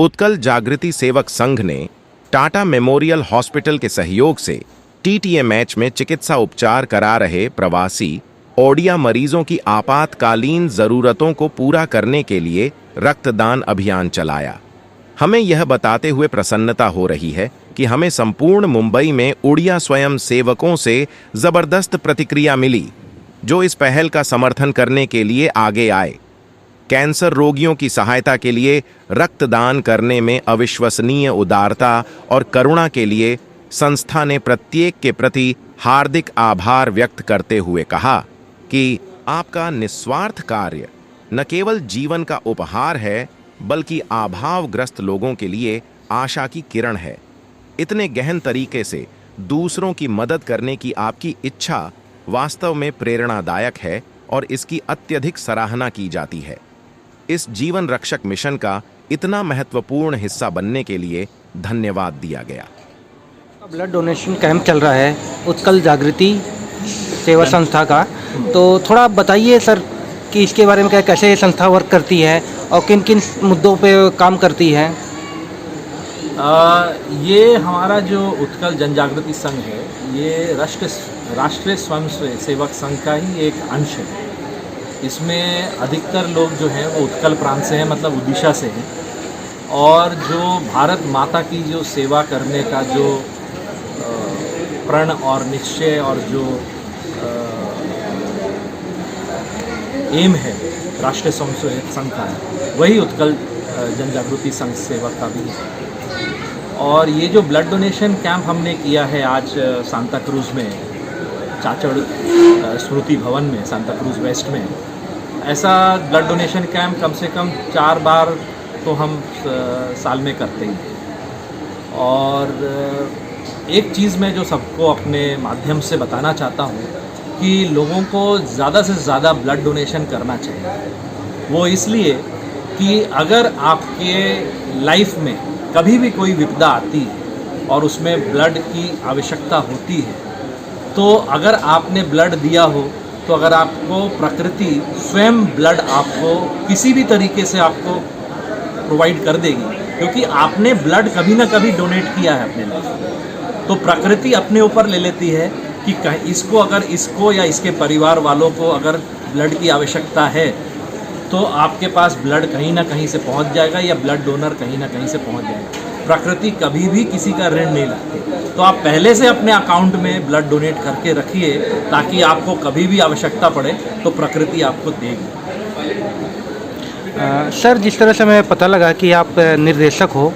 उत्कल जागृति सेवक संघ ने Tata memorial hospital के सहयोग से टीटीएमएच में चिकित्सा उपचार करा रहे प्रवासी ओडिया मरीजों की आपातकालीन जरूरतों को पूरा करने के लिए रक्तदान अभियान चलाया। हमें यह बताते हुए प्रसन्नता हो रही है कि हमें संपूर्ण मुंबई में ओडिया स्वयं सेवकों से जबरदस्त प्रतिक्रिया मिली, जो इस पहल का समर्थन करने के लिए आगे आए। कैंसर रोगियों की सहायता के लिए रक्तदान करने में अविश्वसनीय उदारता और करुणा के लिए संस्था ने प्रत्येक के प्रति हार्दिक आभार व्यक्त करते हुए कहा कि आपका निस्वार्थ कार्य न केवल जीवन का उपहार है, बल्कि अभावग्रस्त लोगों के लिए आशा की किरण है। इतने गहन तरीके से दूसरों की मदद करने की आपकी इच्छा वास्तव में प्रेरणादायक है और इसकी अत्यधिक सराहना की जाती है। इस जीवन रक्षक मिशन का इतना महत्वपूर्ण हिस्सा बनने के लिए धन्यवाद दिया गया। ब्लड डोनेशन कैंप चल रहा है उत्कल जागृति सेवा संस्था का, तो थोड़ा आप बताइए सर कि इसके बारे में क्या, कैसे ये संस्था वर्क करती है और किन किन मुद्दों पे काम करती है। ये हमारा जो उत्कल जनजागृति संघ है, ये राष्ट्रीय स्वयं सेवक संघ का ही एक अंश है। इसमें अधिकतर लोग जो हैं वो उत्कल प्रांत से हैं, मतलब उड़ीसा से हैं, और जो भारत माता की जो सेवा करने का जो प्रण और निश्चय और जो एम है राष्ट्रीय स्वयं सेवक संघ का, वही उत्कल जनजागृति संघ सेवक का भी है। और ये जो ब्लड डोनेशन कैंप हमने किया है आज सांता क्रूज में, चाचड़ स्मृति भवन में, सांता क्रूज वेस्ट में, ऐसा ब्लड डोनेशन कैंप कम से कम 4 बार तो हम साल में करते हैं। और एक चीज़ मैं जो सबको अपने माध्यम से बताना चाहता हूँ कि लोगों को ज़्यादा से ज़्यादा ब्लड डोनेशन करना चाहिए। वो इसलिए कि अगर आपके लाइफ में कभी भी कोई विपदा आती है और उसमें ब्लड की आवश्यकता होती है, तो अगर आपने ब्लड दिया हो, तो अगर आपको प्रकृति स्वयं ब्लड आपको किसी भी तरीके से आपको प्रोवाइड कर देगी, क्योंकि आपने ब्लड कभी ना कभी डोनेट किया है अपने लाइफ में। तो प्रकृति अपने ऊपर ले लेती है कि इसको, अगर इसको या इसके परिवार वालों को अगर ब्लड की आवश्यकता है, तो आपके पास ब्लड कहीं ना कहीं से पहुंच जाएगा या ब्लड डोनर कहीं ना कहीं से पहुंच जाएगा। प्रकृति कभी भी किसी का ऋण नहीं लाती। तो आप पहले से अपने अकाउंट में ब्लड डोनेट करके रखिए, ताकि आपको कभी भी आवश्यकता पड़े तो प्रकृति आपको देगी। सर, जिस तरह से मैं पता लगा कि आप निर्देशक हो,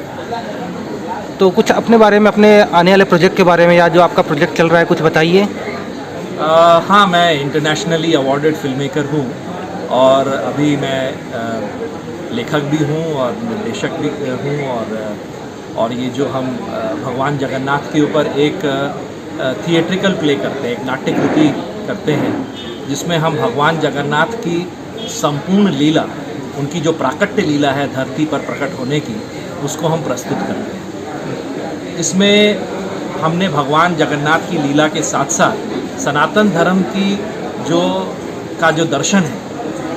तो कुछ अपने बारे में, अपने आने वाले प्रोजेक्ट के बारे में, या जो आपका प्रोजेक्ट चल रहा है, कुछ बताइए। हाँ, मैं इंटरनेशनली अवॉर्डेड फिल्म मेकर हूँ और अभी मैं लेखक भी हूँ और निर्देशक भी हूँ। और ये जो हम भगवान जगन्नाथ के ऊपर एक थिएट्रिकल प्ले करते हैं, एक नाट्यकृति करते हैं, जिसमें हम भगवान जगन्नाथ की संपूर्ण लीला, उनकी जो प्राकट्य लीला है धरती पर प्रकट होने की, उसको हम प्रस्तुत करते हैं। इसमें हमने भगवान जगन्नाथ की लीला के साथ साथ सनातन धर्म की जो दर्शन है,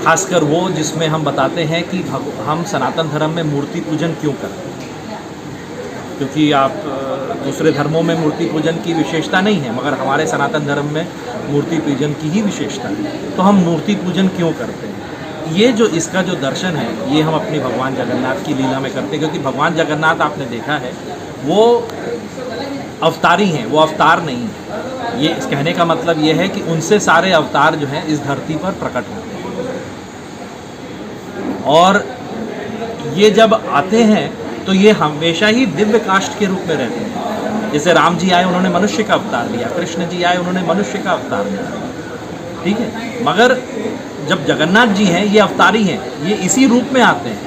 खासकर वो जिसमें हम बताते हैं कि हम सनातन धर्म में मूर्ति पूजन क्यों करते हैं, क्योंकि आप दूसरे धर्मों में मूर्ति पूजन की विशेषता नहीं है, मगर हमारे सनातन धर्म में मूर्ति पूजन की ही विशेषता है। तो हम मूर्ति पूजन क्यों करते हैं, ये जो इसका जो दर्शन है, ये हम अपनी भगवान जगन्नाथ की लीला में करते हैं। क्योंकि भगवान जगन्नाथ आपने देखा है, वो अवतारी हैं, वो अवतार नहीं है। ये इस कहने का मतलब ये है कि उनसे सारे अवतार जो हैं इस धरती पर प्रकट होते हैं। और ये जब आते हैं तो ये हमेशा ही दिव्य काष्ठ के रूप में रहते हैं। जैसे राम जी आए, उन्होंने मनुष्य का अवतार लिया, कृष्ण जी आए, उन्होंने मनुष्य का अवतार लिया, ठीक है। मगर जब जगन्नाथ जी हैं, ये अवतारी हैं, ये इसी रूप में आते हैं,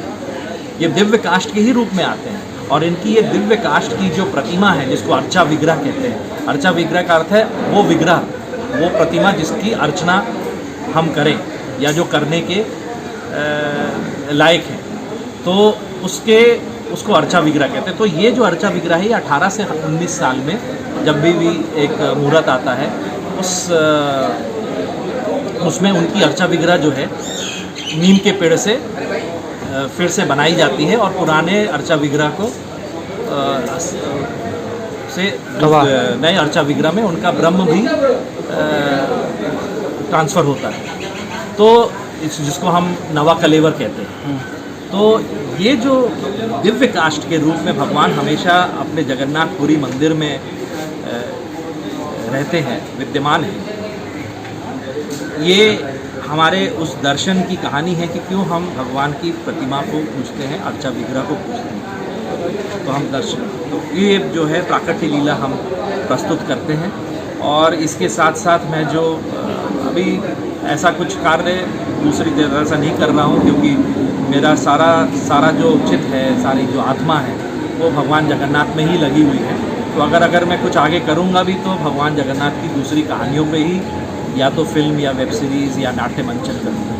ये दिव्य काष्ठ के ही रूप में आते हैं। और इनकी ये दिव्य काष्ठ की जो प्रतिमा है, जिसको अर्चा विग्रह कहते हैं, अर्चा विग्रह का अर्थ है वो विग्रह, वो प्रतिमा जिसकी अर्चना हम करें या जो करने के लायक है, तो उसको अर्चा विग्रह कहते हैं। तो ये जो अर्चा विग्रह है, ये 18 से 19 साल में जब भी एक मुहूर्त आता है, उसमें उनकी अर्चा विग्रह जो है नीम के पेड़ से फिर से बनाई जाती है और पुराने अर्चा विग्रह को से नए अर्चा विग्रह में उनका ब्रह्म भी ट्रांसफ़र होता है, तो जिसको हम नवा कलेवर कहते हैं। तो ये जो दिव्य काष्ठ के रूप में भगवान हमेशा अपने जगन्नाथपुरी मंदिर में रहते हैं, विद्यमान हैं, ये हमारे उस दर्शन की कहानी है कि क्यों हम भगवान की प्रतिमा को पूजते हैं, अर्चा विग्रह को पूजते हैं। तो हम दर्शन, तो ये जो है प्राकट्य लीला हम प्रस्तुत करते हैं। और इसके साथ साथ मैं जो अभी ऐसा कुछ कार्य दूसरी तरह से नहीं कर रहा हूँ, क्योंकि मेरा सारा जो चित है, सारी जो आत्मा है, वो भगवान जगन्नाथ में ही लगी हुई है। तो अगर मैं कुछ आगे करूँगा भी तो भगवान जगन्नाथ की दूसरी कहानियों पे ही, या तो फिल्म या वेब सीरीज़ या नाट्य मंचन करूँगा,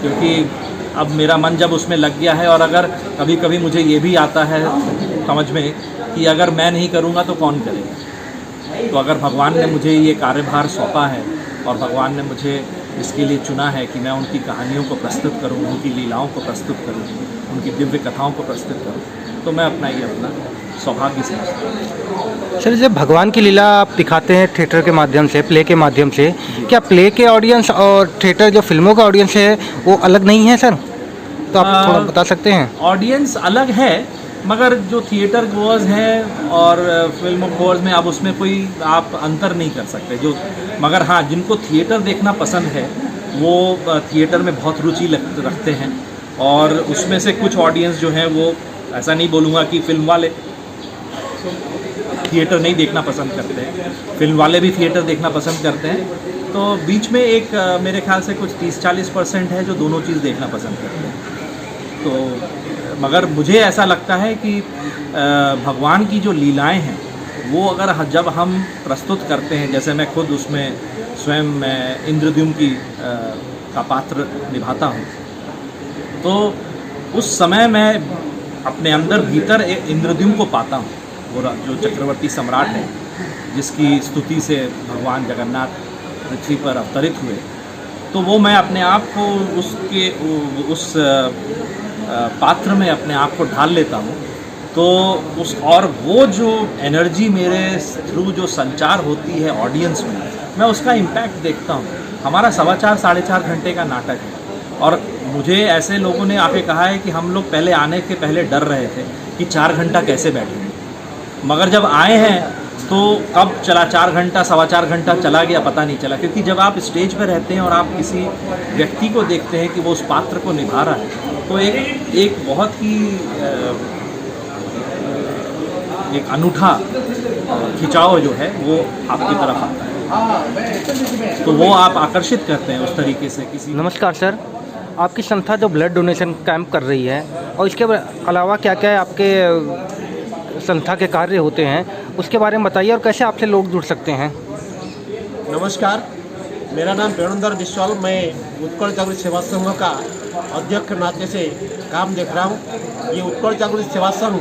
क्योंकि अब मेरा मन जब उसमें लग गया है। और अगर कभी कभी मुझे ये भी आता है समझ में कि अगर मैं नहीं करूँगा तो कौन करेगा। तो अगर भगवान ने मुझे ये कार्यभार सौंपा है और भगवान ने मुझे इसके लिए चुना है कि मैं उनकी कहानियों को प्रस्तुत करूं, उनकी लीलाओं को प्रस्तुत करूं, उनकी दिव्य कथाओं को प्रस्तुत करूं, तो मैं अपना सौभाग्य समझता हूँ। सर, जब भगवान की लीला आप दिखाते हैं थिएटर के माध्यम से, प्ले के माध्यम से, क्या प्ले के ऑडियंस और थिएटर जो फिल्मों का ऑडियंस है वो अलग नहीं है सर? तो आप थोड़ा बता सकते हैं। ऑडियंस अलग है, मगर जो थिएटर गोअर्स हैं और फिल्म गोअर्स में अब उसमें कोई आप अंतर नहीं कर सकते। मगर हाँ, जिनको थिएटर देखना पसंद है वो थिएटर में बहुत रुचि रखते हैं। और उसमें से कुछ ऑडियंस जो हैं वो, ऐसा नहीं बोलूँगा कि फिल्म वाले थिएटर नहीं देखना पसंद करते हैं, फिल्म वाले भी थिएटर देखना पसंद करते हैं। तो बीच में एक मेरे ख्याल से कुछ 30-40% है जो दोनों चीज़ देखना पसंद करते हैं। तो मगर मुझे ऐसा लगता है कि भगवान की जो लीलाएं हैं वो अगर जब हम प्रस्तुत करते हैं, जैसे मैं खुद उसमें स्वयं इंद्रद्युम्न का पात्र निभाता हूँ, तो उस समय मैं अपने अंदर भीतर इंद्रद्युम्न को पाता हूँ, वो जो चक्रवर्ती सम्राट है जिसकी स्तुति से भगवान जगन्नाथ पृथ्वी पर अवतरित हुए। तो वो मैं अपने आप को उस पात्र में अपने आप को ढाल लेता हूँ। तो और वो जो एनर्जी मेरे थ्रू जो संचार होती है ऑडियंस में, मैं उसका इम्पैक्ट देखता हूँ। हमारा 4.25-4.5 घंटे का नाटक है और मुझे ऐसे लोगों ने आके कहा है कि हम लोग पहले आने के पहले डर रहे थे कि 4 घंटा कैसे बैठेंगे, मगर जब आए हैं तो कब चला 4 घंटा 4.25 घंटा चला गया पता नहीं चला। क्योंकि जब आप स्टेज पर रहते हैं और आप किसी व्यक्ति को देखते हैं कि वो उस पात्र को निभा रहा है, तो एक बहुत ही एक अनूठा खिंचाव जो है वो आपकी तरफ आता है, तो वो आप आकर्षित करते हैं उस तरीके से किसी। नमस्कार सर, आपकी संस्था जो ब्लड डोनेशन कैंप कर रही है और इसके अलावा क्या क्या आपके संस्था के कार्य होते हैं, उसके बारे में बताइए और कैसे आपसे लोग जुड़ सकते हैं। नमस्कार, मेरा नाम वेणुधर विश्वाल, मैं उत्कल जागृति सेवा संघ का अध्यक्ष के नाते से काम देख रहा हूँ। ये उत्कल जागृति सेवा संघ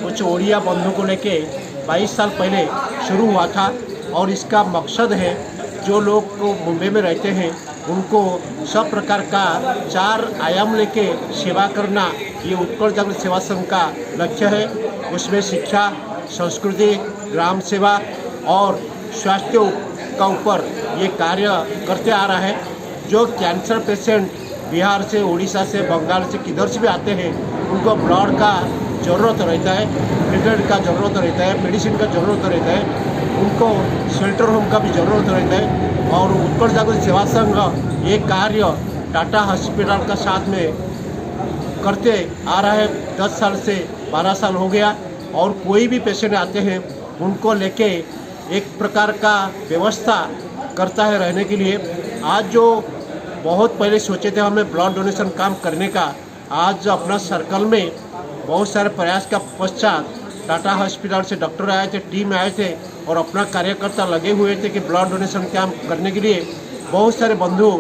कुछ ओडिया बंधु को लेके 22 साल पहले शुरू हुआ था और इसका मकसद है जो लोग को मुंबई में रहते हैं उनको सब प्रकार का 4 आयाम लेके सेवा करना, ये उत्कल जागृति सेवा संघ का लक्ष्य है। उसमें शिक्षा, संस्कृति, ग्राम सेवा और स्वास्थ्य का ऊपर ये कार्य करते आ रहा है। जो कैंसर पेशेंट बिहार से, उड़ीसा से, बंगाल से, किधर से भी आते हैं, उनको ब्लड का ज़रूरत रहता है, ब्लड का ज़रूरत रहता है, मेडिसिन का ज़रूरत रहता है, उनको शेल्टर होम का भी ज़रूरत रहता है। और उत्कल जागृति सेवा संघ ये कार्य टाटा हॉस्पिटल का साथ में करते आ रहा है। 10 साल से 12 साल हो गया और कोई भी पेशेंट आते हैं उनको लेके एक प्रकार का व्यवस्था करता है रहने के लिए। आज जो बहुत पहले सोचे थे हमें ब्लड डोनेशन काम करने का, आज अपना सर्कल में बहुत सारे प्रयास का पश्चात टाटा हॉस्पिटल से डॉक्टर आए थे, टीम आए थे और अपना कार्यकर्ता लगे हुए थे कि ब्लड डोनेशन कैंप करने के लिए। बहुत सारे बंधु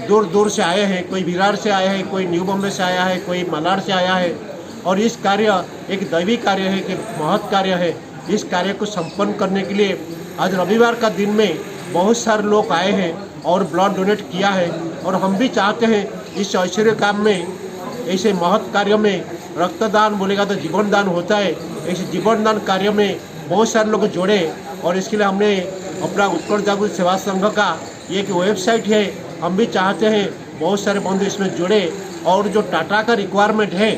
दूर दूर से आए हैं, कोई विरार से आए हैं, कोई न्यू बॉम्बे से आया है, कोई मलाड से आया है। और इस कार्य एक दैवी कार्य है, कि महत् कार्य है। इस कार्य को संपन्न करने के लिए आज रविवार का दिन में बहुत सारे लोग आए हैं और ब्लड डोनेट किया है। और हम भी चाहते हैं इस ऐश्वर्य काम में ऐसे महत् कार्यों में रक्तदान बोलेगा तो जीवन दान होता है। ऐसे जीवन दान कार्यों में बहुत सारे लोग जुड़े और इसके लिए हमने अपना उत्कल जागृति सेवा संघ का एक वेबसाइट है, हम भी चाहते हैं बहुत सारे बंधु इसमें जुड़े और जो टाटा का रिक्वायरमेंट है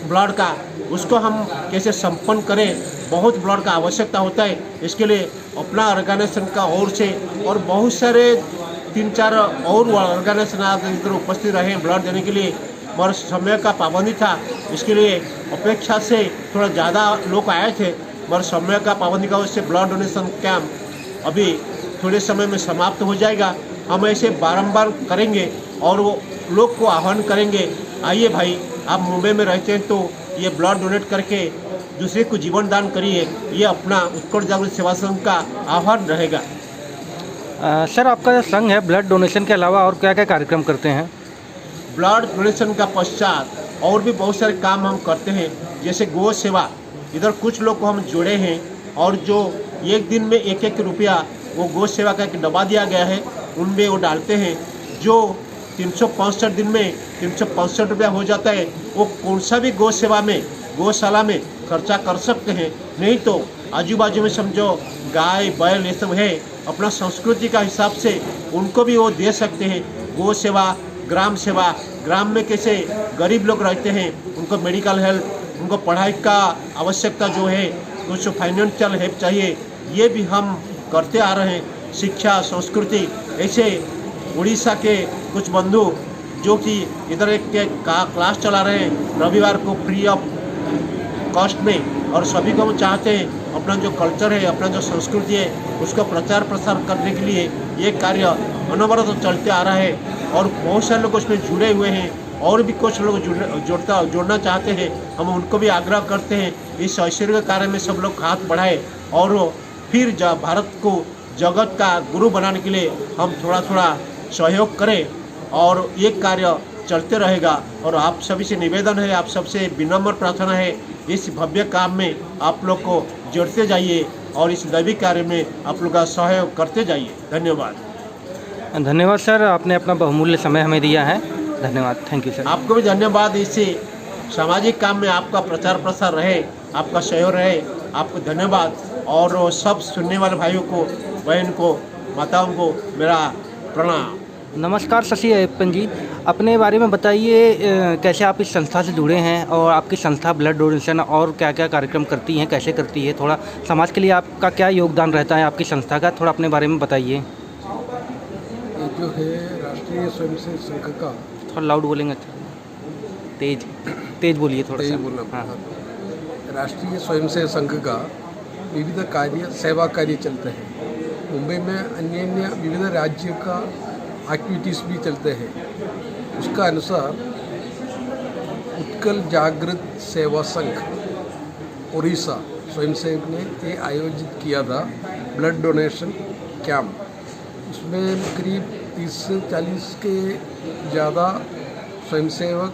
ब्लड का उसको हम कैसे संपन्न करें। बहुत ब्लड का आवश्यकता होता है, इसके लिए अपना ऑर्गेनाइजेशन का ओर से और बहुत सारे 3-4 और ऑर्गेनाइजेशन आज इधर उपस्थित रहे ब्लड देने के लिए, मगर समय का पाबंदी था, इसके लिए अपेक्षा से थोड़ा ज़्यादा लोग आए थे, मगर समय का पाबंदी का वजह से ब्लड डोनेशन कैंप अभी थोड़े समय में समाप्त हो जाएगा। हम ऐसे बारंबार करेंगे और वो लोग को आह्वान करेंगे, आइए भाई आप मुंबई में रहते हैं तो ये ब्लड डोनेट करके दूसरे को जीवन दान करिए। ये अपना उत्कल जागृति सेवा संघ का आह्वान रहेगा। सर आपका जो संघ है ब्लड डोनेशन के अलावा और क्या क्या कार्यक्रम करते हैं? ब्लड डोनेशन का पश्चात और भी बहुत सारे काम हम करते हैं, जैसे गौ सेवा। इधर कुछ लोग को हम जोड़े हैं और जो एक दिन में 1-1 रुपया वो गौ सेवा का एक डब्बा दिया गया है उनमें वो डालते हैं। जो 365 दिन में 365 रुपया हो जाता है, वो कौन सा भी गौ सेवा में गौशाला में खर्चा कर सकते हैं। नहीं तो आजू बाजू में समझो गाय बैल ये सब है, अपना संस्कृति का हिसाब से उनको भी वो दे सकते हैं। गौ सेवा, ग्राम में कैसे गरीब लोग रहते हैं, उनको मेडिकल हेल्प, उनको पढ़ाई का आवश्यकता जो है, कुछ फाइनेंशियल हेल्प चाहिए, ये भी हम करते आ रहे हैं। शिक्षा, संस्कृति, ऐसे उड़ीसा के कुछ बंधु जो कि इधर एक क्लास चला रहे हैं रविवार को फ्री ऑफ कॉस्ट में, और सभी को हम चाहते हैं अपना जो कल्चर है, अपना जो संस्कृति है उसका प्रचार प्रसार करने के लिए ये कार्य अनवरत चलते आ रहा है और बहुत सारे लोग उसमें जुड़े हुए हैं और भी कुछ लोग जोड़ना चाहते हैं। हम उनको भी आग्रह करते हैं इस ऐश्वर्य कार्य में सब लोग हाथ बढ़ाए और फिर भारत को जगत का गुरु बनाने के लिए हम थोड़ा थोड़ा सहयोग करें और ये कार्य चलते रहेगा। और आप सभी से निवेदन है, आप सबसे विनम्र प्रार्थना है, इस भव्य काम में आप लोग को जुड़ते जाइए और इस दैविक कार्य में आप लोग का सहयोग करते जाइए। धन्यवाद। धन्यवाद सर, आपने अपना बहुमूल्य समय हमें दिया है। धन्यवाद, थैंक यू सर। आपको भी धन्यवाद। इससे सामाजिक काम में आपका प्रचार प्रसार रहे, आपका सहयोग रहे, आपको धन्यवाद। और सब सुनने वाले भाइयों को, बहन को, माताओं को मेरा प्रणाम। नमस्कार शशि अय्यप्पन जी, अपने बारे में बताइए कैसे आप इस संस्था से जुड़े हैं और आपकी संस्था ब्लड डोनेशन और क्या क्या कार्यक्रम करती हैं, कैसे करती है, थोड़ा समाज के लिए आपका क्या योगदान रहता है आपकी संस्था का, थोड़ा अपने बारे में बताइए। ये जो है राष्ट्रीय स्वयंसेवक संघ का, थोड़ा लाउड बोलेंगे, तेज बोलिए थोड़ा तेज सा। बोलना हाँ। पड़ता। राष्ट्रीय स्वयंसेवक संघ का विविध कार्य, सेवा कार्य चलते हैं। मुंबई में अन्य विविध राज्यों का एक्टिविटीज़ भी चलते हैं। उसका अनुसार उत्कल जागृत सेवा संघ उड़ीसा स्वयंसेवक ने ये आयोजित किया था ब्लड डोनेशन कैंप। उसमें करीब 30 से 40 के ज़्यादा स्वयंसेवक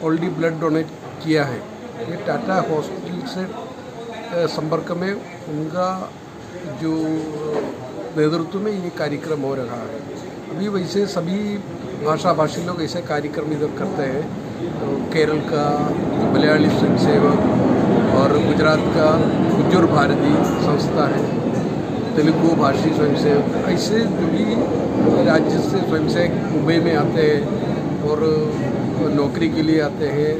ऑलरेडी ब्लड डोनेट किया है। ये टाटा हॉस्पिटल से संपर्क में उनका जो नेतृत्व में ये कार्यक्रम हो रहा है। अभी वैसे सभी भाषी लोग ऐसे कार्यक्रम इधर करते हैं। तो केरल का मलयाली स्वयंसेवक और गुजरात का उज्जर भारती संस्था है, तेलुगु भाषी स्वयंसेवक, ऐसे जो भी राज्य से स्वयंसेवक मुंबई में आते हैं और नौकरी के लिए आते हैं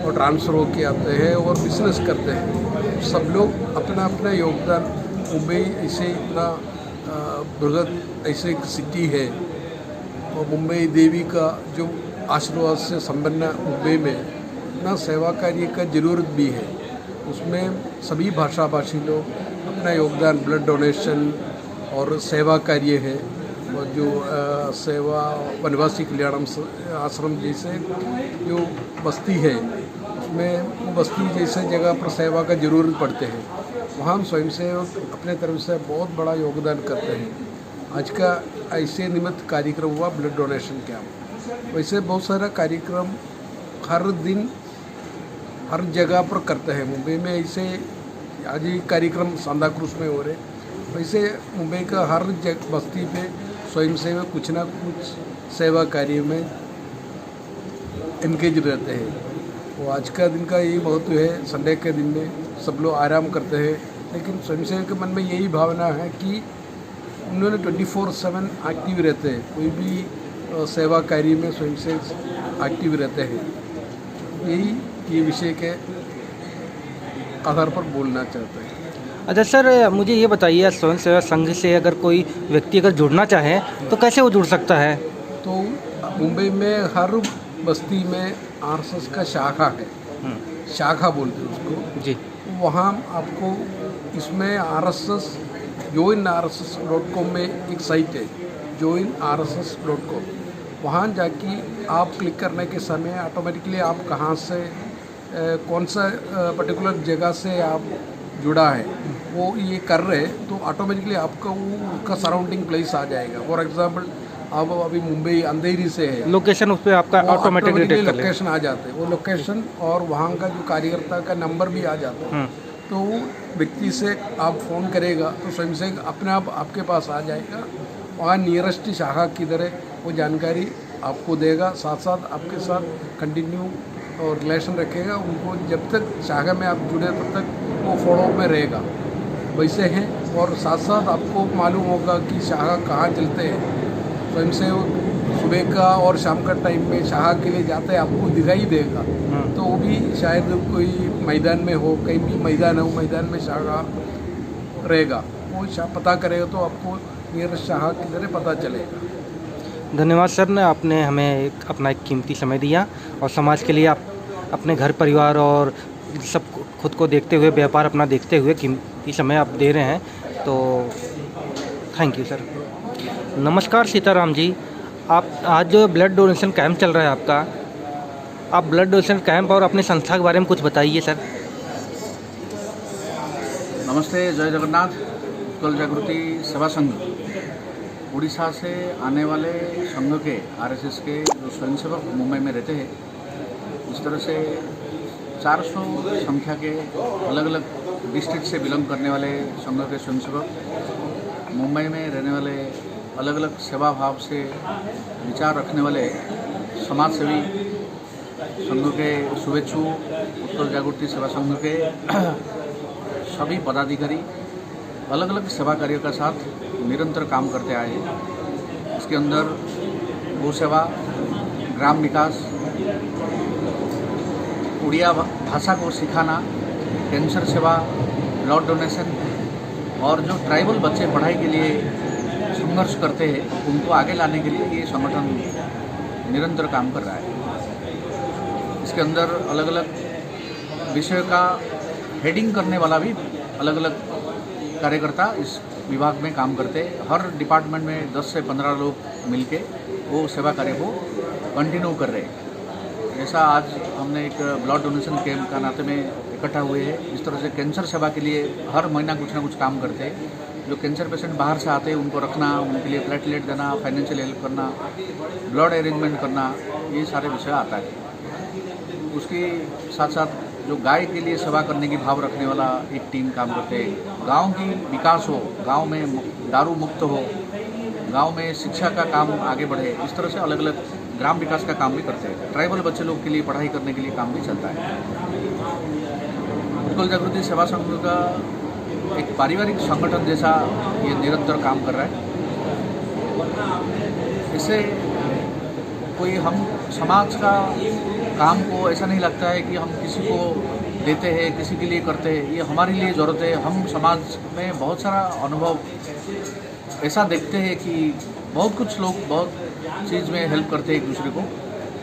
और ट्रांसफ़र होके आते हैं और बिजनेस करते हैं। सब लोग अपना अपना योगदान, मुंबई ऐसे इतना बृहद ऐसे एक सिटी है और मुंबई देवी का जो आशीर्वाद से संपन्न मुंबई में इतना सेवा कार्य का ज़रूरत भी है। उसमें सभी भाषी लोग अपना योगदान, ब्लड डोनेशन और सेवा कार्य है। और जो सेवा वनवासी कल्याण आश्रम जैसे जो बस्ती है, उसमें बस्ती जैसे जगह पर सेवा का ज़रूरत पड़ते हैं, वहाँ हम स्वयंसेवक अपने तरफ से बहुत बड़ा योगदान करते हैं। आज का ऐसे निमित्त कार्यक्रम हुआ ब्लड डोनेशन कैंप। वैसे बहुत सारा कार्यक्रम हर दिन हर जगह पर करते हैं मुंबई में। ऐसे आज ही कार्यक्रम सांता क्रूज में हो रहे, वैसे मुंबई का हर बस्ती पे स्वयंसेवक कुछ ना कुछ सेवा कार्य में एंगेज रहते हैं। वो आज का दिन का यही महत्व है। संडे के दिन में सब लोग आराम करते हैं, लेकिन स्वयंसेवक के मन में यही भावना है कि उन्होंने 24/7 एक्टिव रहते हैं। कोई भी सेवा कार्य में स्वयंसेवक एक्टिव रहते हैं। यही ये विषय के आधार पर बोलना चाहते हैं। अच्छा सर, मुझे ये बताइए, स्वयं सेवा संघ से अगर कोई व्यक्ति अगर जुड़ना चाहे तो कैसे वो जुड़ सकता है? तो मुंबई में हर बस्ती में आरएसएस का शाखा है, शाखा बोलते हैं उसको जी। वहाँ आपको इसमें RSS joinrss.com में एक साइट है, joinrss.com। वहाँ जाके आप क्लिक करने के समय ऑटोमेटिकली आप कहाँ से कौन सा पर्टिकुलर जगह से आप जुड़ा है वो ये कर रहे हैं, तो ऑटोमेटिकली आपका वो उसका सराउंडिंग प्लेस आ जाएगा। फॉर एग्जांपल आप अभी मुंबई अंधेरी से है, लोकेशन उस पर आपका ऑटोमेटिक डिटेक्ट कर लेगा। लोकेशन आ जाते हैं, वो लोकेशन और वहाँ का जो कार्यकर्ता का नंबर भी आ जाता है। तो व्यक्ति से आप फ़ोन करेगा तो स्वयं से अपने आप आपके पास आ जाएगा। वहाँ नियरेस्ट शाखा किधर है वो जानकारी आपको देगा, साथ साथ आपके साथ कंटिन्यू और रिलेशन रखेगा। उनको जब तक शाखा में आप जुड़े तब तक वो फॉलो में रहेगा, वैसे हैं। और साथ साथ आपको मालूम होगा कि शाखा कहाँ चलते हैं। स्वयं से सुबह का और शाम का टाइम में शाखा के लिए जाते हैं, आपको दिखाई देगा। तो वो भी शायद कोई मैदान में हो, कहीं भी मैदान हो, मैदान में शाखा रहेगा, वो पता करेगा तो आपको नियरेस्ट शाखा किधर है पता चलेगा। धन्यवाद सर, ने आपने हमें अपना एक कीमती समय दिया और समाज के लिए आप अपने घर परिवार और सब खुद को देखते हुए, व्यापार अपना देखते हुए कीमती समय आप दे रहे हैं, तो थैंक यू सर। नमस्कार सीताराम जी, आप आज जो ब्लड डोनेशन कैंप चल रहा है आपका, आप ब्लड डोनेशन कैंप और अपने संस्था के बारे में कुछ बताइए सर। नमस्ते, जय जगन्नाथ। उत्कल जागृति सेवा संघ उड़ीसा से आने वाले संघ के RSS के जो स्वयंसेवक मुंबई में रहते हैं, इस तरह से 400 संख्या के अलग अलग डिस्ट्रिक्ट से बिलोंग करने वाले संघ के स्वयंसेवक मुंबई में रहने वाले अलग अलग सेवा भाव से विचार रखने वाले समाजसेवी संघ के शुभेच्छु उत्कल जागृति सेवा संघ के सभी पदाधिकारी अलग अलग सेवा कार्यों के साथ निरंतर काम करते आए हैं। इसके अंदर गौ सेवा, ग्राम विकास, उड़िया भाषा को सिखाना, कैंसर सेवा, ब्लड डोनेशन और जो ट्राइबल बच्चे पढ़ाई के लिए संघर्ष करते हैं उनको आगे लाने के लिए ये संगठन निरंतर काम कर रहा है। इसके अंदर अलग अलग विषय का हेडिंग करने वाला भी अलग अलग कार्यकर्ता इस विभाग में काम करते हैं। हर डिपार्टमेंट में 10 से 15 लोग मिलके वो सेवा कार्य को कंटिन्यू कर रहे हैं। जैसा आज हमने एक ब्लड डोनेशन कैंप का नाते में इकट्ठा हुए हैं, इस तरह से कैंसर सेवा के लिए हर महीना कुछ ना कुछ काम करते हैं। जो कैंसर पेशेंट बाहर से आते हैं उनको रखना, उनके लिए प्लेटलेट देना, फाइनेंशियल हेल्प करना, ब्लड अरेंजमेंट करना, ये सारे विषय आता है। उसके साथ साथ जो गाय के लिए सेवा करने की भाव रखने वाला एक टीम काम करते हैं। गांव की विकास हो, गांव में दारू मुक्त हो, गांव में शिक्षा का काम आगे बढ़े, इस तरह से अलग अलग ग्राम विकास का काम भी करते हैं। ट्राइबल बच्चे लोग के लिए पढ़ाई करने के लिए काम भी चलता है। उत्कल जागृति सेवा संघ का एक पारिवारिक संगठन जैसा ये निरंतर काम कर रहा है। इससे कोई हम समाज का काम को ऐसा नहीं लगता है कि हम किसी को देते हैं, किसी के लिए करते हैं, ये हमारे लिए ज़रूरत है। हम समाज में बहुत सारा अनुभव ऐसा देखते हैं कि बहुत कुछ लोग बहुत चीज़ में हेल्प करते हैं एक दूसरे को,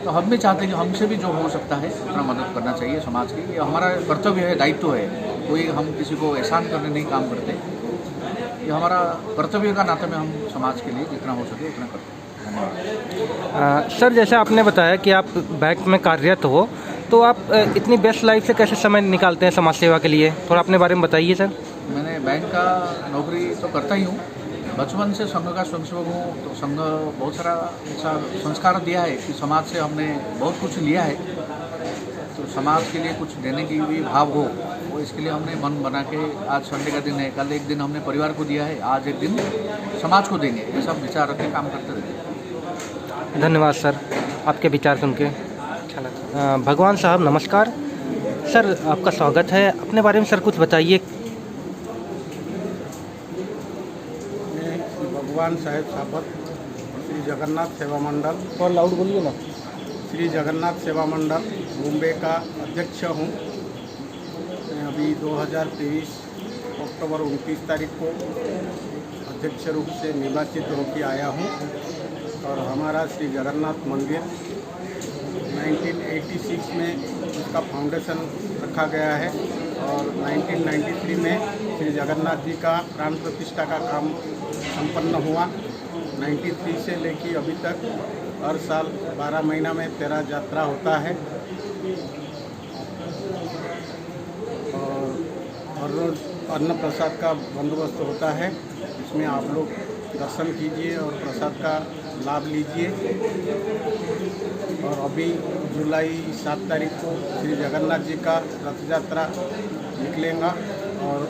तो हम भी चाहते हैं कि हमसे भी जो हो सकता है उतना मदद करना चाहिए समाज की। ये हमारा कर्तव्य है, दायित्व है। कोई हम किसी को एहसान करने नहीं काम करते, ये हमारा कर्तव्य का नाते में हम समाज के लिए जितना हो सके उतना करते हैं। सर, जैसे आपने बताया कि आप बैंक में कार्यरत हो, तो आप इतनी व्यस्त लाइफ से कैसे समय निकालते हैं समाज सेवा के लिए, थोड़ा अपने बारे में बताइए सर। मैंने बैंक का नौकरी तो करता ही हूँ, बचपन से संघ का स्वयंसेवक हूँ। तो संघ बहुत सारा ऐसा संस्कार दिया है कि समाज से हमने बहुत कुछ लिया है, तो समाज के लिए कुछ देने की भी भाव हो, वो इसके लिए हमने मन बना के आज संडे का दिन है, कल एक दिन हमने परिवार को दिया है, आज एक दिन समाज को देंगे, ये सब विचार रख के काम करते रहते हैं। धन्यवाद सर, आपके विचार सुन के अच्छा लगा। भगवान साहब नमस्कार। सर आपका स्वागत है, अपने बारे में सर कुछ बताइए। मैं श्री भगवान साहेब सापत श्री जगन्नाथ सेवा मंडल और लाउड बोलिए ना। श्री जगन्नाथ सेवा मंडल मुंबई का अध्यक्ष हूँ। मैं अभी 2023 अक्टूबर 29 तारीख को अध्यक्ष रूप से निर्वाचित होकर आया हूँ और हमारा श्री जगन्नाथ मंदिर 1986 में उसका फाउंडेशन रखा गया है और 1993 में श्री जगन्नाथ जी का प्राण प्रतिष्ठा का काम संपन्न हुआ। 93 से लेकर अभी तक हर साल 12 महीना में 13 यात्रा होता है और हर रोज़ अन्न प्रसाद का बंदोबस्त होता है। इसमें आप लोग दर्शन कीजिए और प्रसाद का लाभ लीजिए। और अभी जुलाई 7 तारीख को श्री जगन्नाथ जी का रथ यात्रा निकलेगा और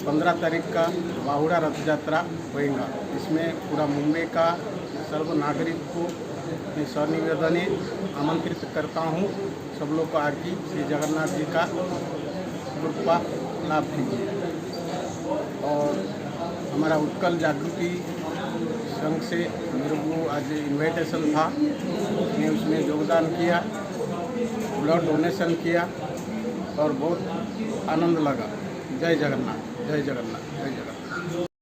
15 तारीख का बाहुड़ा रथ यात्रा होएगा। इसमें पूरा मुंबई का सर्व नागरिक को मैं सनिवेदन आमंत्रित करता हूँ। सब लोग को आके श्री जगन्नाथ जी का कृपा लाभ लीजिए। और हमारा उत्कल जागृति संघ से मेरे को आज इन्विटेशन था, मैं उसमें योगदान किया, ब्लड डोनेशन किया और बहुत आनंद लगा। जय जगन्नाथ, जय जगन्नाथ।